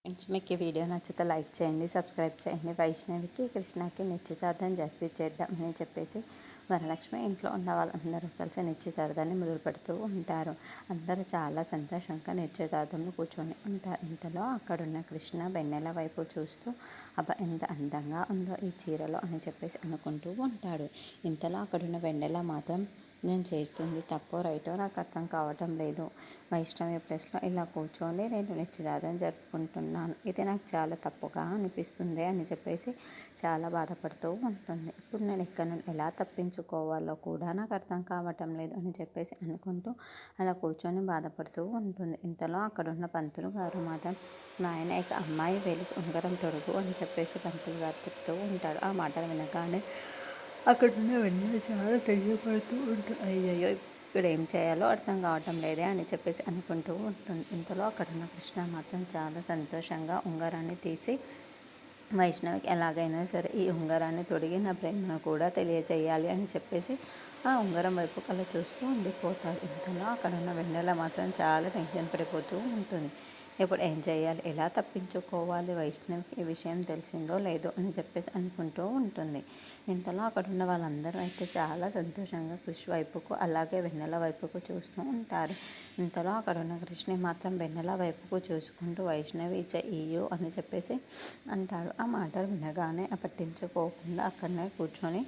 Friends, మీకు ఈ video నచ్చితే లైక్ చేయండి, సబ్స్క్రైబ్ చేయండి. వైష్ణవికి కృష్ణకి నిశ్చితార్థం జరిపించేద్దామని చెప్పేసి వరలక్ష్మి ఇంట్లో ఉన్న వాళ్ళందరూ కలిసి నిశ్చితార్థాన్ని మొదలు పెడుతూ ఉంటారు. అందరూ చాలా సంతోషంగా నిశ్చితార్థంలో కూర్చొని ఉంటారు. ఇంతలో అక్కడున్న కృష్ణ వెన్నెల వైపు చూస్తూ అబ్బా ఎంత అందంగా ఉందో ఈ చీరలో అని చెప్పేసి అనుకుంటూ ఉంటాడు. ఇంతలో అక్కడున్న వెన్నెల మాత్రం నేను చేస్తుంది తప్పో రైటో నాకు అర్థం కావటం లేదు. వైష్ణవి ప్లేస్లో ఇలా కూర్చొని నేను నిశ్చితార్థం జరుపుకుంటున్నాను, ఇది నాకు చాలా తప్పుగా అనిపిస్తుంది అని చెప్పేసి చాలా బాధపడుతూ ఉంటుంది. ఇప్పుడు నేను ఇక్కడ నుండి ఎలా తప్పించుకోవాలో కూడా నాకు అర్థం కావటం లేదు అని చెప్పేసి అనుకుంటూ అలా కూర్చొని బాధపడుతూ ఉంటుంది. ఇంతలో అక్కడున్న పంతులు గారు మాత్రం నాయన ఇక అమ్మాయి వేలికి ఉంగరం తొడుగు అని చెప్పేసి పంతులు గారు చెప్తూ ఉంటాడు. ఆ మాటలు వినగానే అక్కడున్న వెన్నెల చాలా తెయ్యపడుతూ ఉంటుంది. అయ్యయ్యో, ఇప్పుడు ఏం చేయాలో అర్థం కావటం లేదే అని చెప్పేసి అనుకుంటూ ఉంటుంది. ఇంతలో అక్కడున్న కృష్ణ మాత్రం చాలా సంతోషంగా ఉంగరాన్ని తీసి వైష్ణవికి ఎలాగైనా సరే ఈ ఉంగరాన్ని తొడిగి నా ప్రేమను కూడా తెలియజేయాలి అని చెప్పేసి ఆ ఉంగరం వైపు కళ్ళ చూస్తూ ఉండిపోతాడు. ఇంతలో అక్కడున్న వెన్నెల మాత్రం చాలా టెన్షన్ పడిపోతూ ఉంటుంది. ఇప్పుడు ఏం చేయాలి, ఎలా తప్పించుకోవాలి, వైష్ణవికి ఈ విషయం తెలిసిందో లేదో అని చెప్పేసి అనుకుంటూ ఉంటుంది. ఇంతలో అక్కడున్న వాళ్ళందరూ అయితే చాలా సంతోషంగా కృషి వైపుకు అలాగే వెన్నెల వైపుకు చూస్తూ ఉంటారు. ఇంతలో అక్కడున్న కృష్ణ మాత్రం వెన్నెల వైపుకు చూసుకుంటూ వైష్ణవి చెయ్యు అని చెప్పేసి అంటాడు. ఆ మాటలు వినగానే పట్టించుకోకుండా అక్కడనే కూర్చొని